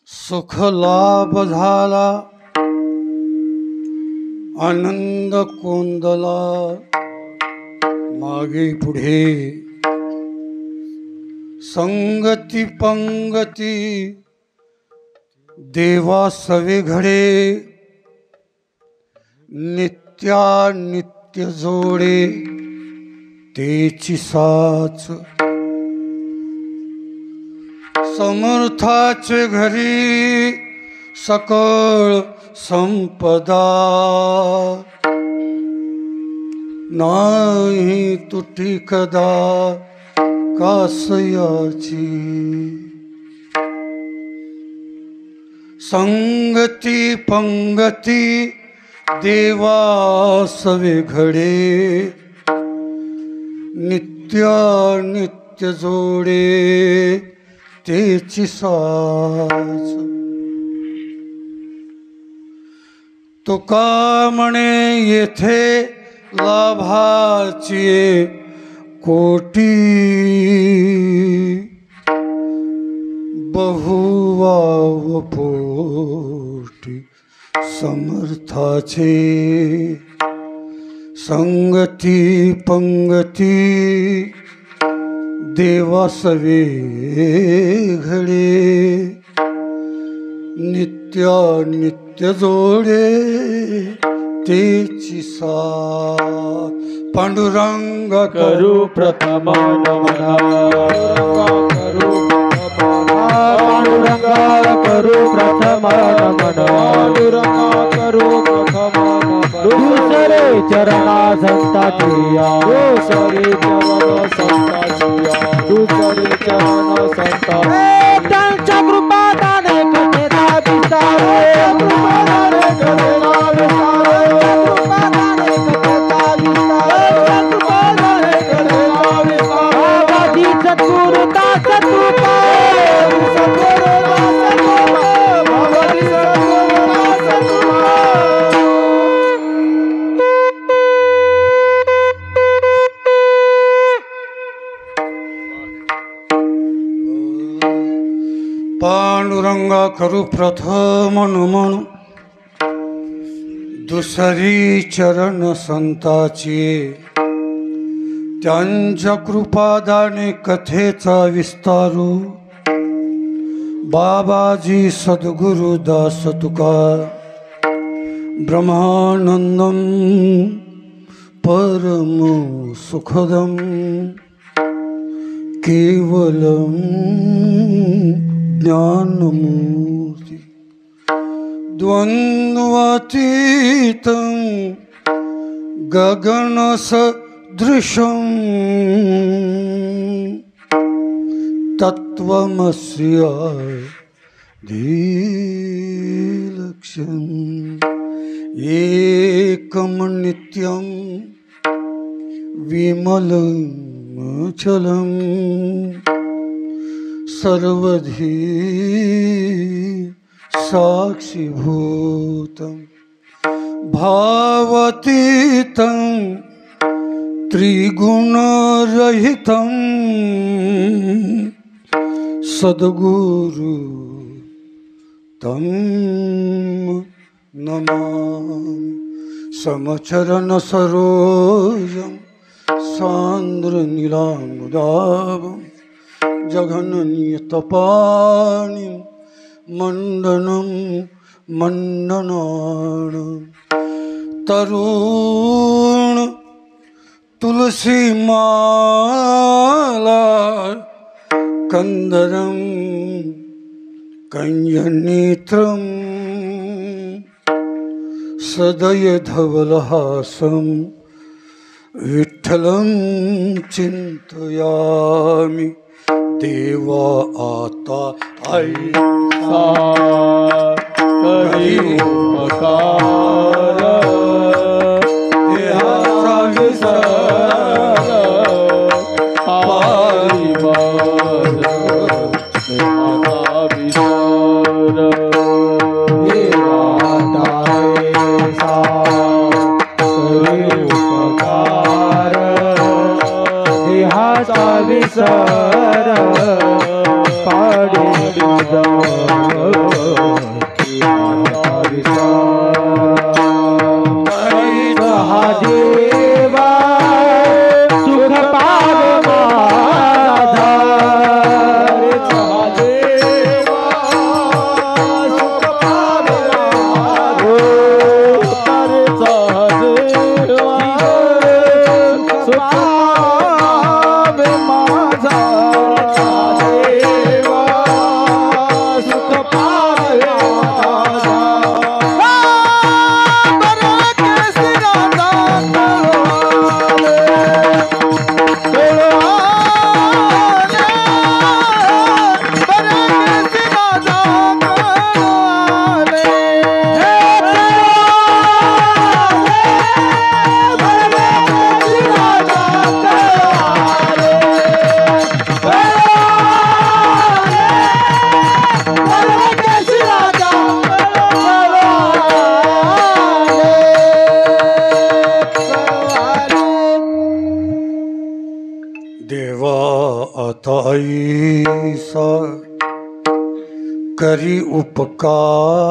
सुख लाभ झाला आनंद कोंदला मागे पुढे संगती पंगती देवा सवे घडे नित्य जोडे तेची साच समर्थाचे घरी सकळ संपदा नाही तुटी कदा कासयाची संगती पंगती देवा सवे घडे नित्य जोडे तेची साच तुका म्हणे येथे लाभाची कोटी बहुवाव पोटी समर्थाचे संगती पंगती देवा सवे घडे नित्य जोडे तेची साथ पांडुरंग करू प्रथम नमना पांडुरंग करू प्रथम नमना करू प्रथम दुसरे चरणा संताचिया दुसरे चरण संताचिया दुसरे चरण संता त्यांच्या कृपा दाने कथेचा विस्तार कृपा दाने कथेचा विस्तार कृपा दाने कथेचा विस्तार कृपा दाने कथेचा विस्तार बाबाजी सद्गुरु दास कृपा सद्गुरु दास कृपा बाबाजी सद्गुरु दास कृपा पांडुरंगा करू प्रथम नमन दुसरी चरण संताची त्यांच्या कृपादाने कथेचा विस्तारू बाबाजी सद्गुरु दास तुका ब्रह्मानंदम परम सुखदम केवलम ज्ञानमूर्ति द्वन्द्वातीतं गगनसदृशं तत्त्वमस्य धीलक्ष्यम् एकं नित्यं विमलं चलम् सर्वधी साक्षीभूतं भावातीतं त्रिगुणरहितं सद्गुरु तं नमामि समचरण सरोजं सान्द्रनीलामुदाभं जघननियतपाणिं मण्डनं मण्डनानं तरुण तुलसी माला कंदरं कंजनेत्रं सदय धवलहासं विठ्ठलं चिंतयामि देवा आता ऐसा करी उपकार देहाचा विसर पारी बार देहाचा विसर देवा आता ऐसा करी उपकार देहाचा विसर पाडी करी उपकार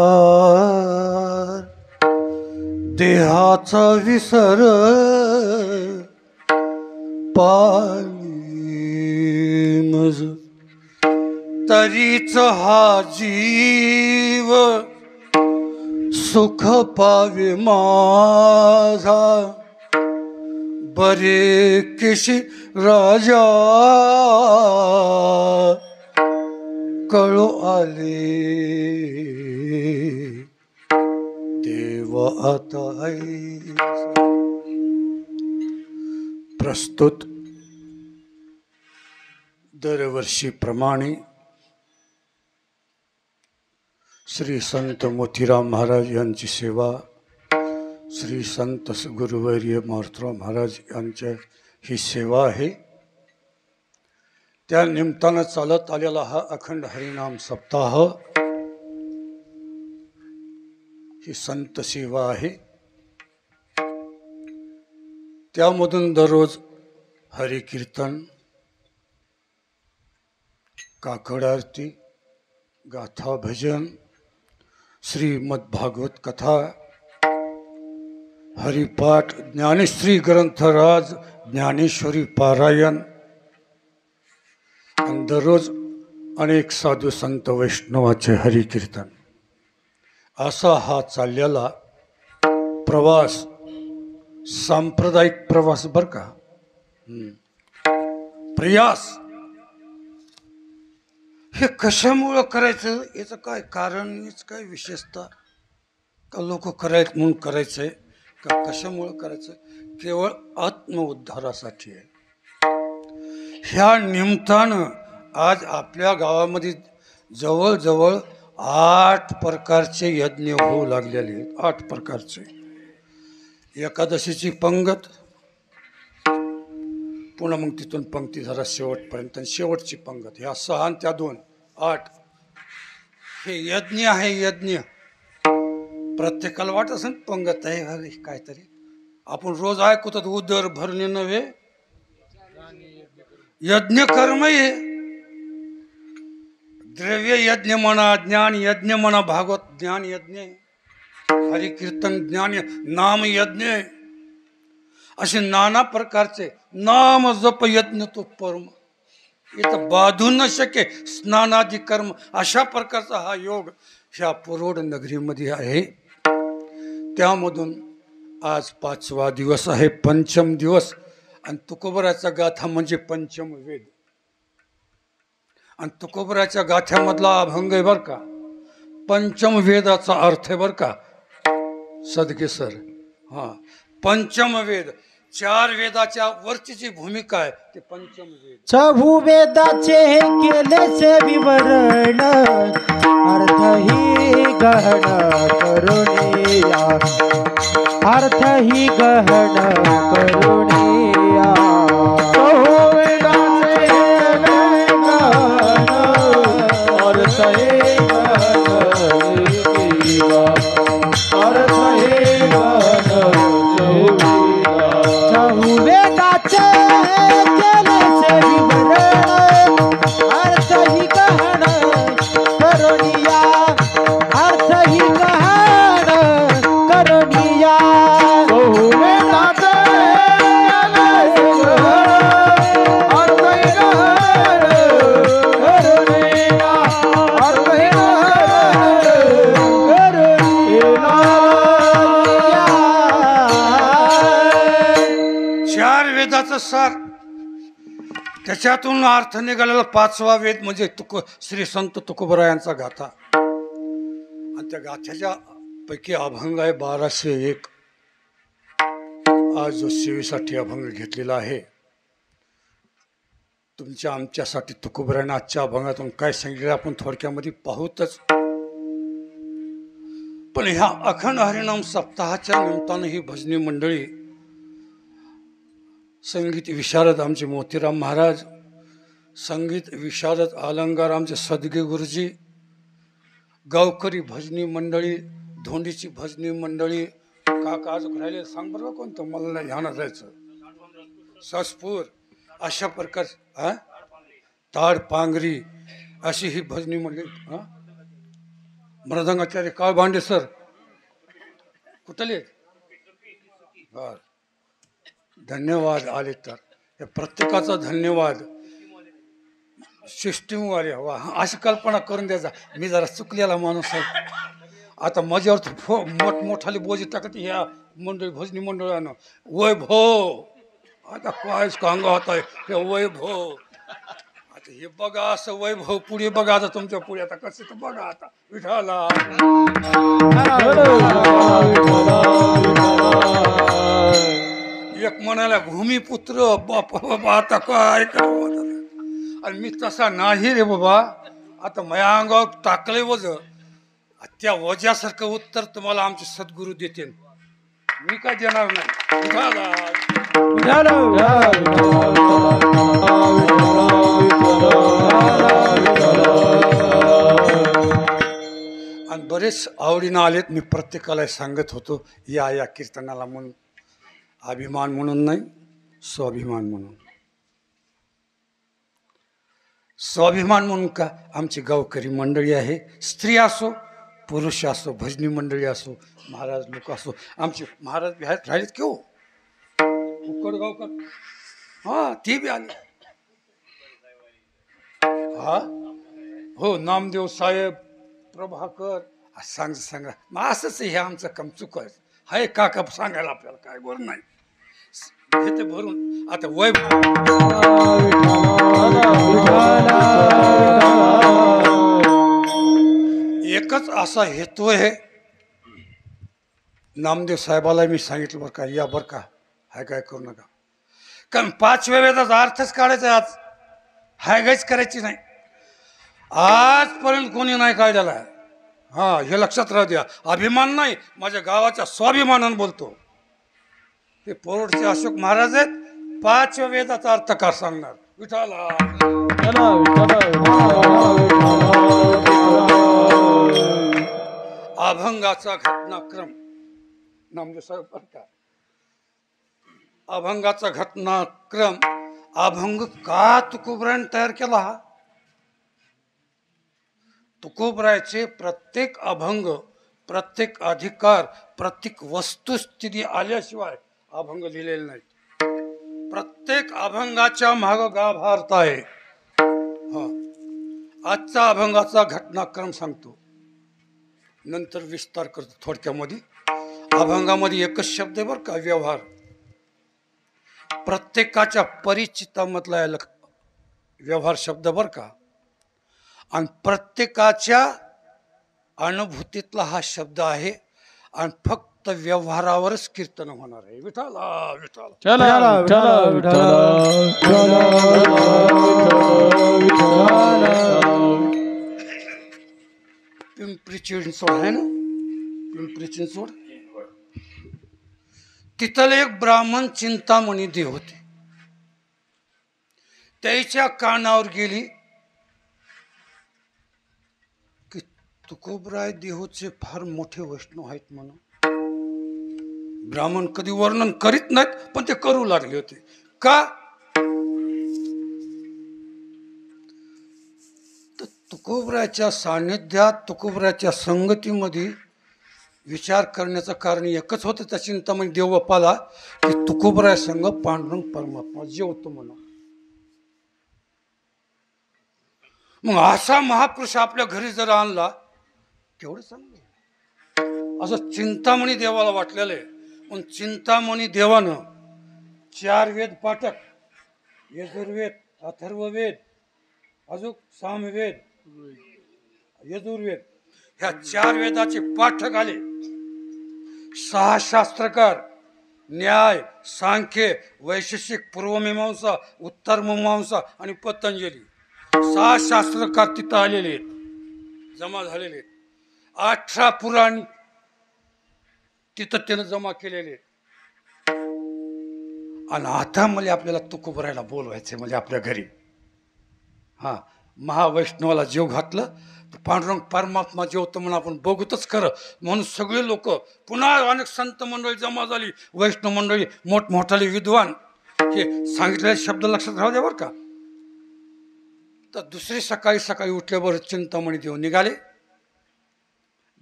देहाचा विसर पाळी मज तरीच हा जीव सुख पावे माझा बरे केशी राजा कळो आले देव आता ऐसा. प्रस्तुत दरवर्षीप्रमाणे श्री संत मोतीराम महाराज यांची सेवा, श्री संत गुरुवर्य मारुतीराव महाराज यांच्या ही सेवा आहे. त्या निमित्तानं चालत आलेला हा अखंड हरिनाम सप्ताह ही संत सेवा आहे. त्यामधून दररोज हरिकीर्तन, काकड आरती, गाथा भजन, श्रीमद भागवत कथा, हरिपाठ, ज्ञानेश्वरी ग्रंथराज, ज्ञानेश्वरी पारायण आणि दररोज अनेक साधू संत वैष्णवाचे हरिकीर्तन असा हा चाललेला प्रवास, सांप्रदायिक प्रवास बर का, प्रयास. हे कशामुळं करायचं, याचं काय कारण, याचं काय विशेषता, का लोक करायचं म्हणून करायचंय का कशामुळं करायचं, केवळ आत्मउद्धारासाठी आहे. ह्या निमित्तानं आज आपल्या गावामध्ये जवळजवळ 8 प्रकारचे यज्ञ होऊ लागलेले आहेत. 8 प्रकारचे. एकादशीची पंगत, पुन्हा मग तिथून पंक्ती झाला शेवटपर्यंत, शेवटची पंगत, ह्या 6 आणि त्या 2, 8. हे यज्ञ आहे. यज्ञ प्रत्येकाला वाटत असेल पंगत आहे अरे काहीतरी, आपण रोज ऐकतात उदर भरणे नव्हे यज्ञ कर्म आहे. द्रव्य यज्ञ म्हणा, ज्ञान यज्ञ म्हणा, भागवत ज्ञान यज्ञ, हरिकीर्तन ज्ञान, नाम यज्ञ, असे नाना प्रकारचे नाम जप यज्ञ तो परम. इथं बाधू न शके स्नानादी कर्म, अशा प्रकारचा हा योग ह्या पुरोड नगरीमध्ये आहे. त्यामधून आज 5वा दिवस आहे, पंचम दिवस. आणि तुकोबराच्या गाथा म्हणजे पंचम वेद. आणि तुकोबराच्या गाथ्यामधला अभंग आहे बर का, पंचम वेदाचा अर्थ आहे बर का सदके सर. हा, पंचम वेद, 4 वेदाच्या वरची जी भूमिका आहे ते पंचम वेद. चहू वेदाचे केलेचे विवरण, अर्थ ही गहन करुणिया, अर्थ ही गहन करुणिया. चहू वेदाचे गहन, अर्थ ही गहन करुणिया, अर्थ ही गहन करुणिया. चहू वेदाचे केलेचे विवरण, अर्थ ही गहन करुणिया, अर्थ ही गहन करुणिया. चहू वेदाचे केलेचे विवरण, अर्थ ही गहन करुणिया, अर्थ ही गहन करुणिया. 4 वेदाचं सार, त्याच्यातून अर्थ निघालेला 5वा वेद म्हणजे श्री संत तुकोबरायांचा गाथा. आणि त्या गाथ्याच्या पैकी अभंग आहे 1201. आज जो सेवेसाठी अभंग घेतलेला आहे, तुमच्या आमच्यासाठी तुकोबरायांना आजच्या अभंगातून काय सांगितलं आपण थोडक्यामध्ये पाहूतच. पण ह्या अखंड हरिनाम सप्ताहाच्या निमित्तानं ही भजनी मंडळी, संगीत विशारद आमचे मोतीराम महाराज, संगीत विशारद अलंकार आमचे सदगे गुरुजी, गावकरी भजनी मंडळी, धोंडीची भजनी मंडळी, काका आज राहिले सांग बरं कोणतं, मला नाही ध्यानात जायचं, ससपूर, अशा प्रकार ताड पांगरी, अशी ही भजनी मंडळी. मृदंगाचार्य काळ भांडे सर कुठले? बर, धन्यवाद आले तर. या प्रत्येकाचा धन्यवाद. सिस्टीमवाले वा, अशी कल्पना करून द्यायचा. मी जरा चुकलेला माणूस आहे. आता माझ्यावर मोठमोठाले बोजी टाकत ह्या मंडळी भजनी मंडळानं. वैभव, आता काय सांगा होता हे वैभव. आता हे बघा असं वैभव पुढे बघा. आता तुमच्या पुढे आता कसं तर बघा. आता विठाला एक म्हणाला भूमिपुत्र बापा, आता काय करावं. आणि मी तसा नाही रे बाबा. आता माझ्या अंगावर टाकले वज. त्या वजासारखं उत्तर तुम्हाला आमचे सद्गुरू देतील. मी काय देणार नाही. आणि बरेच आवडीनं आलेत. मी प्रत्येकाला सांगत होतो या कीर्तनाला म्हणून. अभिमान म्हणून नाही, स्वाभिमान म्हणून. स्वाभिमान म्हणून का? आमची गावकरी मंडळी आहे. स्त्री असो पुरुष असो, भजनी मंडळी असो, महाराज लोक असो. आमचे महाराज बी आहेत, राहिलेत की हो उकडगावकर. हा, ती बी आली. हा हो, नामदेव साहेब, प्रभाकर. सांगा मग असंच हे आमचं काम चुक आहे काका. सांगायला आपल्याला काय गोर नाही. हे ते भरून आता वय एकच असा हेतू आहे. नामदेव साहेबाला मी सांगितलं बरं का, या बरं का, हाय काय करू नका. कारण 5व्या वेदाचा अर्थच काढायचा. आज हाय गायच करायची नाही. आजपर्यंत कोणी नाही काढलेला आहे. हा, हे लक्षात राहू द्या. अभिमान नाही, माझ्या गावाच्या स्वाभिमानानं बोलतो. हे पोरडचे अशोक महाराज आहेत. 5व्या वेदाचा अर्थ का सांगणार. विठाला अभंगाचा घटनाक्रम. नामदेव साहेब बरं का, अभंगाचा घटनाक्रम. अभंग का तुकोबरायने तयार केला? हा तुकोबरायचे प्रत्येक अभंग, प्रत्येक अधिकार, प्रत्येक वस्तुस्थिती आल्याशिवाय अभंग लिहिलेले नाहीत. प्रत्येक अभंगाच्या माग गाभार्थ आहे. हा, आजचा अभंगाचा घटनाक्रम सांगतो, नंतर विस्तार करतो थोडक्यामध्ये. अभंगामध्ये एकच शब्द आहे बरं का, व्यवहार. प्रत्येकाच्या परिचितामधला व्यवहार शब्द बरं का. आणि प्रत्येकाच्या अनुभूतीतला हा शब्द आहे. आणि फक्त व्यवहारावरच कीर्तन होणार आहे. विठाला विठाला पिंपरी चिंचवड आहे ना, पिंपरी चिंचवड. तिथले एक ब्राह्मण चिंतामणी देव होते. त्याच्या कानावर गेली की तुकोबराय देहूचे फार मोठे वैष्णव आहेत म्हणून. ब्राह्मण कधी वर्णन करीत नाहीत, पण ते करू लागले होते. का? तर तुकोबरायच्या सान्निध्यात, तुकोबरायच्या संगतीमध्ये विचार करण्याचं कारण एकच होतं त्या चिंतामणी देव बाप्पाला, की तुकोबराय संग पांडुरंग परमात्मा जेवतो म्हणून. मग असा महापुरुष आपल्या घरी जर आणला केवढं चांगलं. असं चिंतामणी देवाला वाटलेलं आहे. पण चिंतामणी देवानं 4 वेद पाठक, यजुर्वेद, अथर्ववेद, अजून सामवेद, यजुर्वेद, ह्या 4 वेदाचे पाठक आले. 6 शास्त्रकार, न्याय, सांख्य, वैशेषिक, पूर्वमीमांसा, उत्तरमीमांसा आणि पतंजली, 6 शास्त्रकार तिथं आलेले आहेत, जमा झालेले आहेत. 18 पुराण तिथं त्यानं जमा केलेले आहेत. आणि आता मला आपल्याला तुकोबरायला बोलवायचं म्हणजे आपल्या घरी. हा, महावैष्णवाला जीव घातलं पांडुरंग परमात्मा जेवतो म्हणून आपण बघतच खरं. म्हणून सगळे लोक, पुन्हा अनेक संत मंडळी जमा झाली, वैष्णव मंडळी, मोठमोठाले विद्वान. हे सांगितलेले शब्द लक्षात राहू द्या बरं का. तर दुसरी सकाळी उठल्याबरोबर चिंतामणी देव निघाले.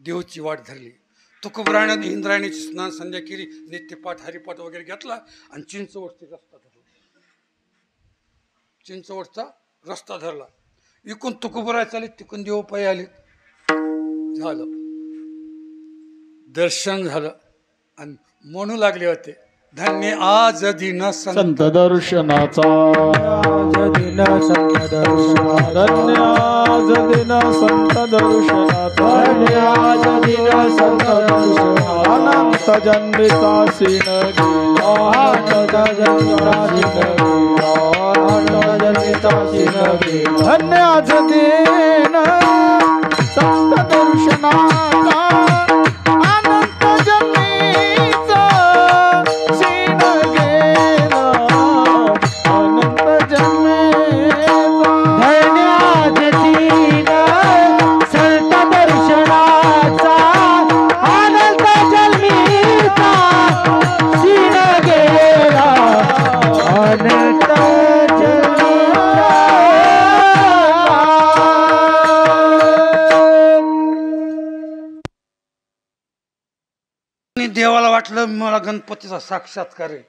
देवची वाट धरली. तुकोबराने इंद्रायणीची स्नान संध्या केली, नित्यपाठ हरिपाठ वगैरे घेतला आणि चिंचवडचा रस्ता धरला. इकून तुकोबराय चाले, तिकून देव पायी आले. झालं दर्शन झालं आणि म्हणू लागले होते, धन्य आज दिन संत दर्शनाचा, आज दिन संत दर्शनाचा, धन्य आज दिन संत दर्शनाचा, धन्य आज दिन संत दर्शनाचा. अनंत जन्मिता सीन गेला, अनंत जन्मिता सीन गेला, अनंत जन्मिता सीन गेला. धन्य आज दिन संत दर्शनाचा, अनंत जन्मीचा सीन गेला, अनंत जन्मीचा. धन्य आज दिन संत दर्शनाचा, अनंत जन्मीचा सीन गेला, अनंत देवाला वाटलं मला गणपतीचा साक्षात्कार आहे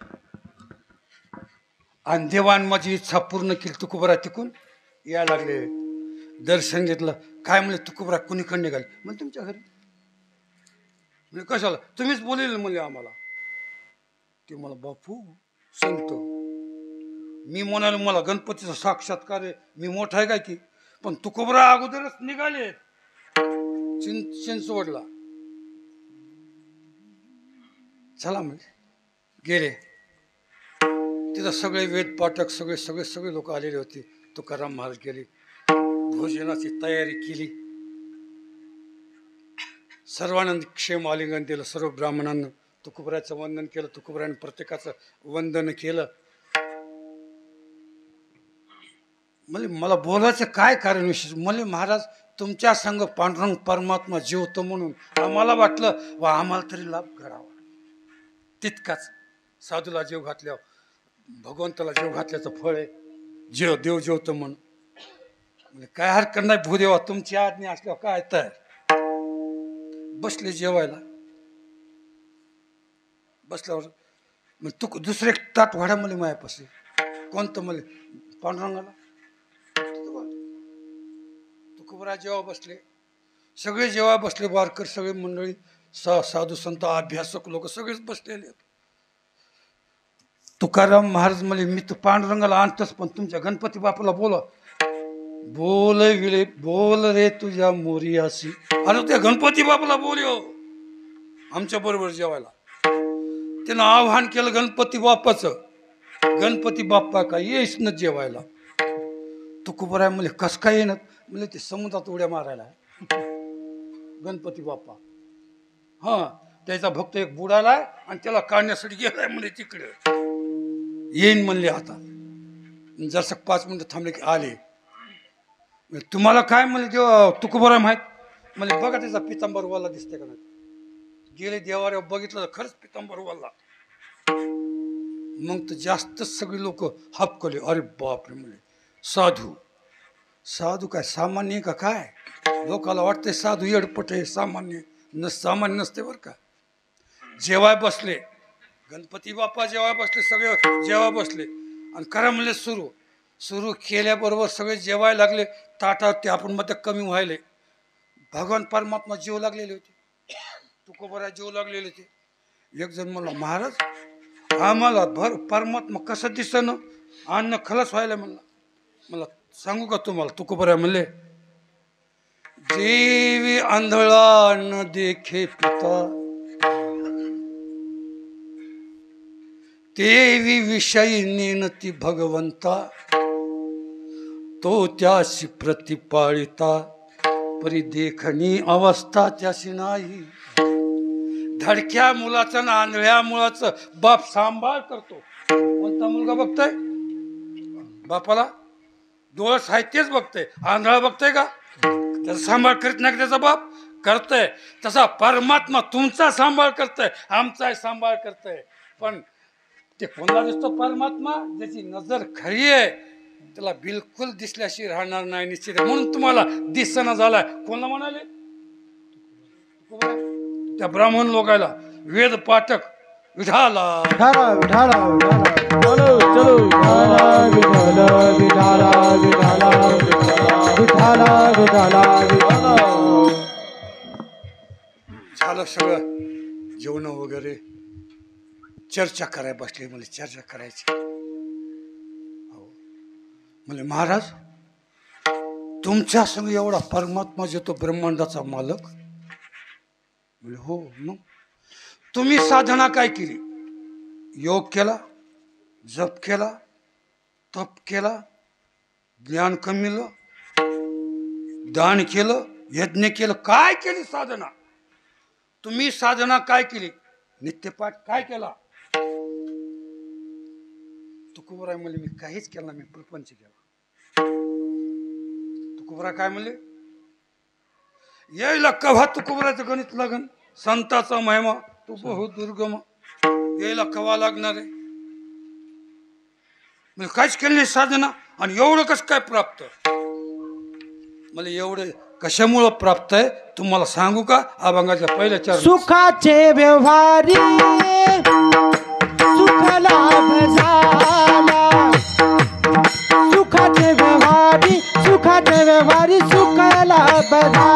आणि देवान माझी इच्छा पूर्ण केली. तुकोबरा तिकून यायला लागले, दर्शन घेतलं. काय म्हणले, तुकोबरा कुणीकडे निघाले? म्हणजे तुमच्या घरी. म्हणजे कशाला? तुम्हीच बोलेल म्हणले आम्हाला. ते मला बापू सांगतो, मी म्हणाले मला गणपतीचा साक्षात्कार आहे, मी मोठा आहे काय की, पण तुकोबरा अगोदरच निघाले चिंचवडला. चला म्हणजे गेले. तिथं सगळे वेद पाठक सगळे सगळे सगळे लोक आलेले होते. तुकाराम महाराज गेले, भोजनाची तयारी केली. सर्वानंद क्षेम आलिंगन दिलं सर्व ब्राह्मणांना. तुकोबराचं वंदन केलं, तुकोबराने प्रत्येकाचं वंदन केलं. म्हणजे मला बोलायचं काय कारण विशेष? म्हणजे महाराज तुमच्या संग पांडुरंग परमात्मा जीवतो म्हणून आम्हाला वाटलं वा आम्हाला तरी लाभ घडावा. तितकाच साधूला जीव घातल्या, भगवंताला जीव घातल्याचं फळ आहे. देव जेवतो म्हणून म्हणजे काय हरकत नाही. भूदेवा तुमची आज्ञा असल्यावर काय तर. बसले जेवायला. बसल्यावर मग तू दुसरे ताट वाढा मला मायापाशी. कोणतं मला? पांडुरंगाला. तुकोबरा जेव्हा बसले, सगळे जेव्हा बसले, वारकर सगळे मंडळी, साधू संत अभ्यासक लोक सगळेच बसलेले. तुकाराम महाराज म्हणले, मी तर पांडुरंगाला आणतोच, पण तुमच्या गणपती बापाला बोला. बोल रे तुझ्या मोरियासी. अरे त्या गणपती बापाला बोलयो आमच्या बरोबर जेवायला. त्यानं आव्हान केलं गणपती बाप्पाचं. गणपती बाप्पा का येईस न जेवायला. तुकोबराय म्हणले, कस काय येणार? म्हणजे ते समुद्रात उड्या मारायला गणपती बाप्पा. हा, त्याचा भक्त एक बुडालाय आणि त्याला काढण्यासाठी गेलाय म्हणजे तिकडे. येईन म्हणले आता. जसं 5 मिनिटं थांबले की आले. तुम्हाला काय म्हणले देव? तुकोबराय माहीत म्हणजे बघा त्याचा पितांबरवाला दिसते का नाही. गेले देवाऱ्या बघितलं तर खरंच पितांबरवाला. मग तर जास्तच सगळी लोक हापकले. अरे बापरे म्हणले, साधू. साधू काय सामान्य का काय? लोकाला वाटतंय साधू येडपट आहे, सामान्य सामान्य नसते बरं का. जेवाय बसले गणपती बाप्पा, जेवाय बसले सगळे जेवाय बसले आणि करा म्हणले सुरू केल्याबरोबर सगळे जेवाय लागले. ताटात ते आपण मध्ये कमी व्हायले. भगवान परमात्मा जीव लागलेले होते. तुकोबरा जीव लागलेले होते. एक जण म्हणला, महाराज आम्हाला परमात्मा कसं दिसणं, अन्न खलस व्हायला म्हणला. मला सांगू का तुम्हाला? तुकोबरा म्हणले, जेवी आंधळा न देखे पिता, तेवी विषयी नेनती भगवंता, तो त्याशी प्रतिपाळिता, परी देखणी अवस्था त्याशी नाही. धडक्या मुलाचं ना आंधळ्या मुलाचं बाप सांभाळ करतो. कोणता मुलगा बघतोय बापाला? डोळस आहे तेच बघतोय. आंधळा बघतोय का? त्याचा सांभाळ करीत नाही. त्याचा बाप करतोय. तसा परमात्मा तुमचा सांभाळ करतोय, आमचाही सांभाळ करतोय. पण ते कोणाला दिसतो? परमात्मा ज्याची नजर खरी आहे त्याला बिलकुल दिसल्याशी राहणार नाही निश्चित. म्हणून तुम्हाला दिसना झालाय. कोणाला म्हणाले? त्या ब्राह्मण लोकायला वेद पाठक विठाला विठाला विठाला विठाला चलो चलो विठाला विठाला विठाला विठाला विठाला विठाला. झालं सगळं जेवण वगैरे. चर्चा करायला बसले. मला चर्चा करायची. हो म्हणजे महाराज तुमच्या संग एवढा परमात्मा जो तो ब्रह्मांडाचा मालक. म्हणजे हो मग तुम्ही साधना काय केली? योग केला, जप केला, तप केला, ज्ञान कमिलं, दान केलं, यज्ञ केलं. काय केली साधना? तुम्ही साधना काय केली? नित्यपाठ काय केला? तुकोबराय म्हणले मी काहीच केलं, मी प्रपंच केला. तुकोबरा काय म्हणले? यायला कव्हा तुकोबराचं गणित लागन? संताचा महिमा तू बहु दुर्गम, यायला कवा लागणार आहे? म्हणजे काहीच केलं नाही साधना. आणि एवढं कसं काय प्राप्त? मला एवढं कशामुळं प्राप्त आहे तुम्हाला सांगू का? अभंगाच्या पहिल्या चार. सुखाचे व्यवहारी सुख लाभ झाला. सुखाचे व्यवहारी सुखाचे व्यवहारी सुख लाभ झाला.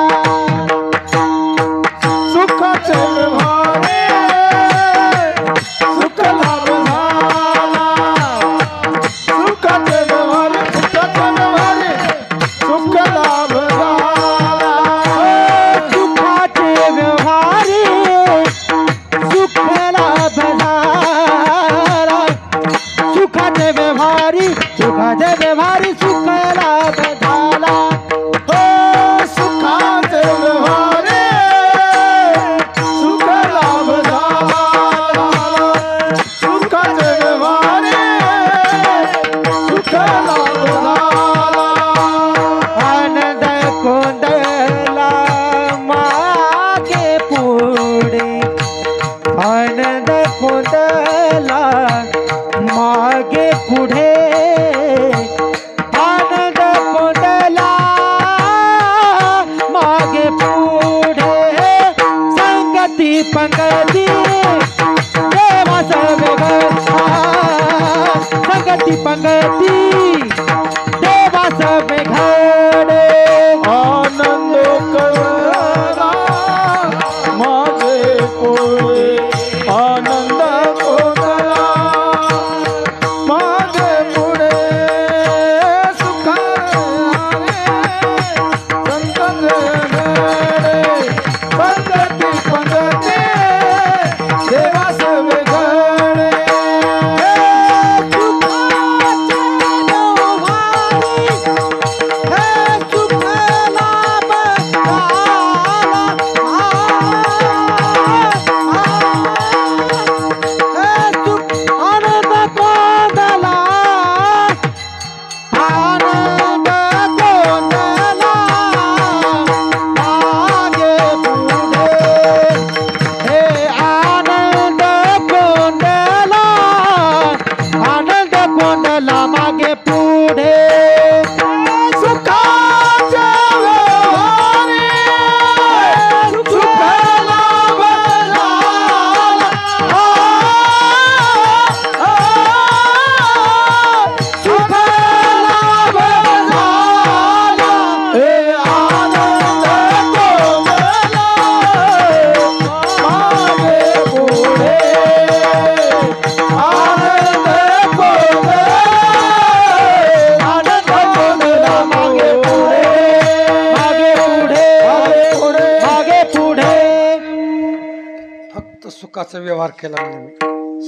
सुखाचे व्यवहारे सुख लाभ झाला. सुखाचे व्यवहारे सुखाचे व्यवहारे सुख लाभ झाला. सुखाचे व्यवहारी सुख लाभ झाला. सुखाचे व्यवहारी सुखाचे व्यवहारी सुख लाभ झाला. हो सुखाचे व्यवहारे सुख लाभ झाला. सुखाचे व्यवहारे सुख लाभ झाला. आनंद कोंडला मागे पुढे. आनंद कोंडला मागे पुढे. आनंद कोंडला मागे पुढे. संगती पंगती देवा सवेगा. संगती पंगती देवा सवेघडे. आनंद कळला माझे पोळे. आनंद कोणला माझे पुढे. सुखारे संतरे घडे. पंगती पंगती देवा सवे घडे. मागे पुढे. सुखाचे व्यवहारे सुख लाभ झाला. सुख लाभ झाला. हे आनंद कोमला मागे पुढे. आनंद कोमला आनंद कोमला मागे पुढे. मागे पुढे मागे पुढे. फक्त सुखाचा व्यवहार केला म्हणजे मी.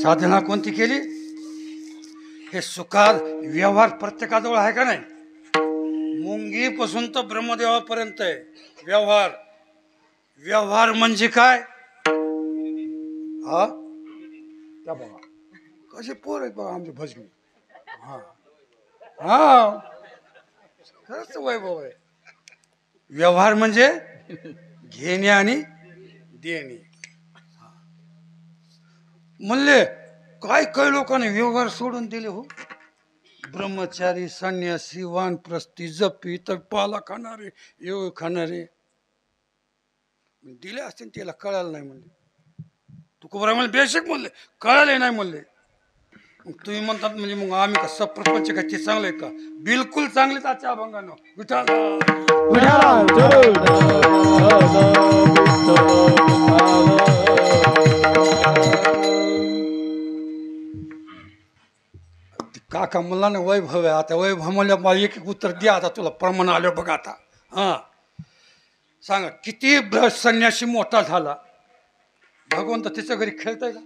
साधना कोणती केली? हे सुखात व्यवहार प्रत्येकाजवळ आहे का नाही? मुंगीपासून तर ब्रह्मदेवापर्यंत आहे व्यवहार. व्यवहार म्हणजे काय? हा त्या बघा कसे पोर आहेत बघा आमचे भजनी. हा हा खरंच वैभव आहे. व्यवहार म्हणजे घेणे आणि देणे. म्हणले काय काय लोकांनी व्यवहार सोडून दिले हो. ब्रह्मचारी, संन्यासी, वानप्रस्थी, जपी, तर पाला खाणारे, योग खाणारे. दिले असते त्याला कळालं नाही म्हणले. तुकोबराय म्हणले बेशक म्हणले कळाले नाही म्हणले. मग तुम्ही म्हणतात म्हणजे मग आम्ही कसं प्रपंच काय ते चांगलं आहे का? बिलकुल चांगलेच आजच्या अभंगानं. विठाला काका मला ना वैभव आहे. आता वैभव म्हणल्या मला एक एक उत्तर द्या. आता तुला प्रमाण आलं बघा आता. हां सांगा किती संन्यासी मोठा झाला भगवंत त्याच्या घरी खेळताय का?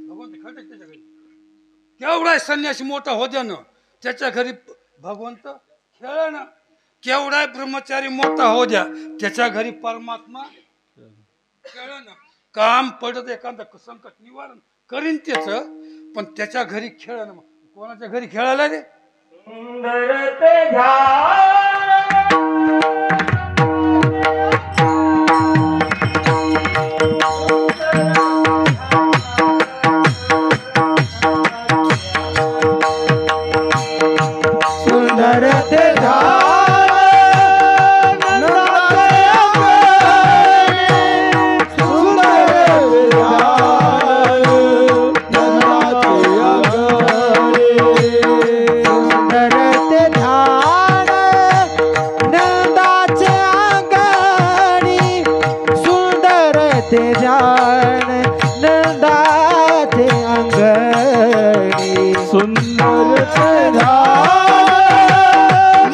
भगवंत खेळताय त्याच्या घरी? केवढा संन्यासी मोठा हो द्या ना त्याच्या घरी भगवंत खेळ ना. केवढा ब्रह्मचारी मोठा हो द्या त्याच्या घरी परमात्मा खेळ ना. काम पडत एखादं संकट निवारण करीन त्याच पण त्याच्या घरी खेळ ना. कोणाच्या घरी खेळायला रे? सुंदर ते सुंदर ते ध्यान नंदाचे अंगणी सुंदर ते ध्यान नंदाचे अंगणी सुंदर ते ध्यान नंदाचे अंगणी सुंदर ते ध्यान नंदाचे अंगणी सुंदर ते ध्यान नंदाचे अंगणी सुंदर ते ध्यान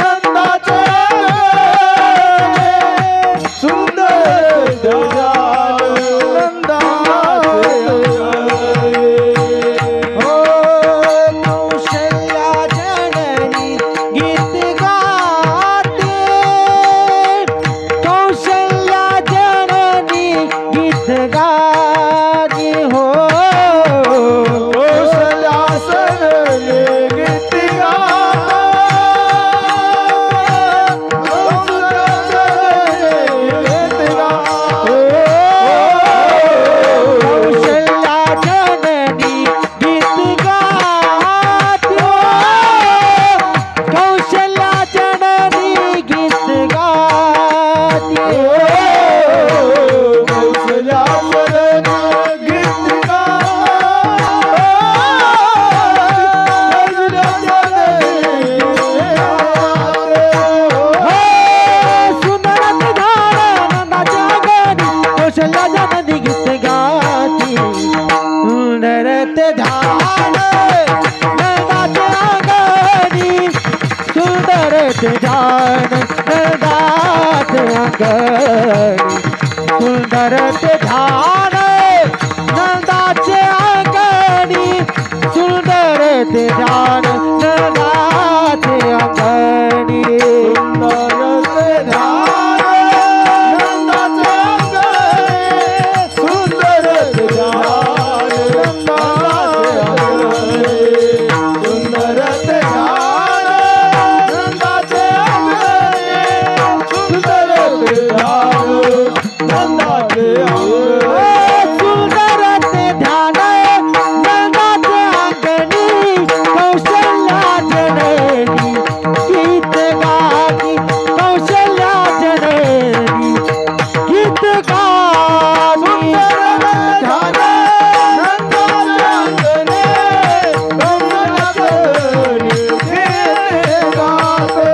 नंदाचे सुंदर ते ध्यान नंदाचे अंगणी कौशल्या जननी गीत गाती कौशल्या जननी गीत गाती ध्यान नंदाचे अंगणी कौशल्या जननी गीत गाते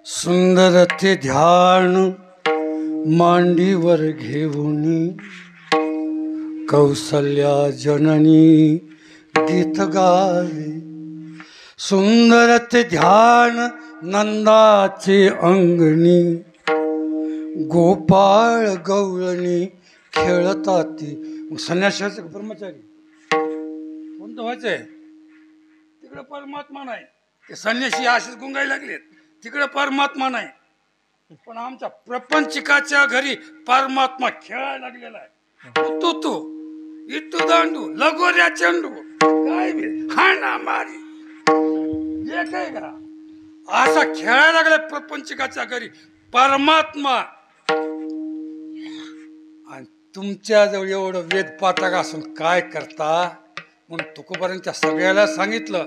सुंदर ते ध्यान मांडीवर घेऊनी कौसल्या जननी गीत गावे सुंदर ते ध्यान नंदाचे अंगणी गोपाळ गवळणी खेळताती. संन्यासाचे ब्रह्मचारी कोणतं व्हायचंय? तिकडे परमात्मा नाही. ते संन्यासी असेच गुंगायला लागलेत. तिकडे परमात्मा नाही. पण आमच्या प्रपंचिकाच्या घरी परमात्मा खेळायला लागलेला आहे. तू तू इतू दांडू लगोऱ्या चेंडू काय हाणा मारी जे काय करा असा खेळायला लागला प्रपंचिकाच्या घरी परमात्मा. आणि तुमच्याजवळ एवढं वेद पाठक असून काय करता? म्हणून तुकोबारांच्या सगळ्याला सांगितलं,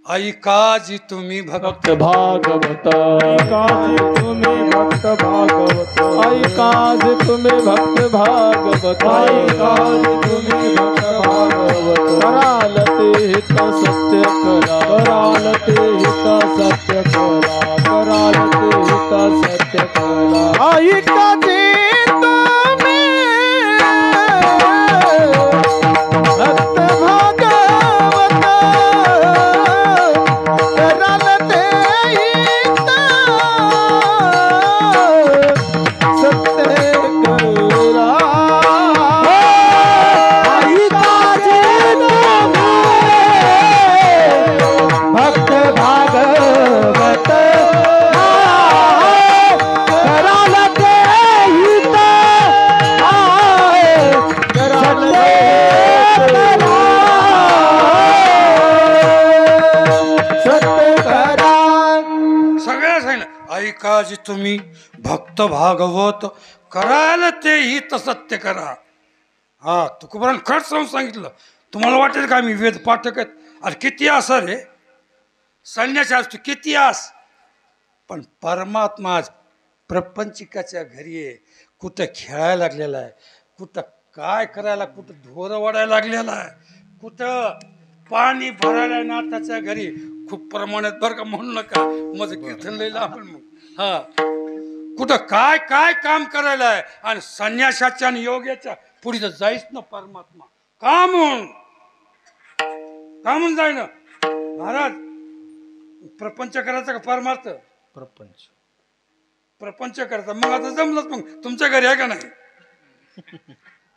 ऐका जी तुम्ही भक्त भागवत, ऐकाजी तुम्ही भक्त भागवत, ऐकाजी तुम्ही भक्त भागवत, ऐकाजी तुम्ही भक्त भागवत, कराल ते हित सत्य करा, कराल ते हित सत्य करा, कराल ते हित सत्य करा, ऐकाजी तुम्ही भक्त भागवत, ऐकाजी तुम्ही भक्त भागवत, कराल ते हित सत्य करा. हा, तुकोबारांनी खरंच सांगितलं. तुम्हाला वाटेल का मी वेद पाठक आहेत? अरे किती आस रे, सैन्याच्या असतो किती आस, पण परमात्मा आज प्रपंचिकाच्या घरी आहे. कुठं खेळायला लागलेला आहे, कुठं काय करायला, कुठं ढोरं वाढायला लागलेला आहे, कुठं पाणी भरायला नाथाच्या घरी. खूप प्रमाणात बरं का, म्हणू नका माझं कीर्तन लई लांब मग. हा, कुठं काय काय काम करायला आहे. आणि संन्यासाच्या आणि योग्याच्या पुढे तर जाईच ना परमात्मा. का म्हणून जाय ना महाराज. प्रपंच करायचा का परमार्थ? प्रपंच करायचा. मग आता जमलंच. मग तुमच्या घरी आहे का नाही?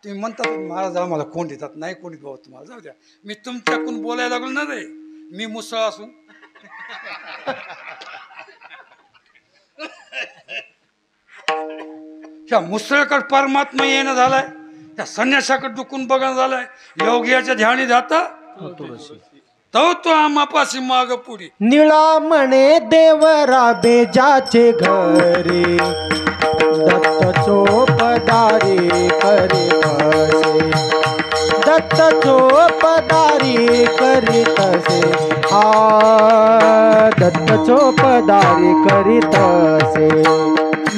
तुम्ही म्हणतात महाराज आम्हाला कोण देतात, नाही कोणी भाऊ तुम्हाला, जाऊ द्या. मी तुमच्याकडून बोलायला लागलो ना रे, मी मुसळ असून. ह्या मुसळकडे परमात्मा येणं झालाय, त्या संन्यासाकडे डुकून बघणं झालाय. योग्याच्या ध्यानी जाता तो आम्हापाशी माग पुढे. निळा म्हणे देवरा बेजाचे घरी, दत्त चोपदारी करीत असे, दत्त चोपदारी करीत असे, हा दत्त चोपदारी करीत असे.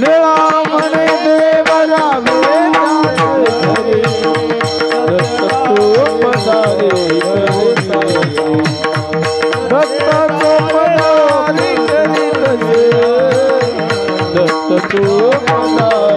निळा म्हणे देवरा बेजाचे घरी, दत्त चोपदारी करीत असे, दत्त चोपदारी करीत असे, दत्त चोपदारी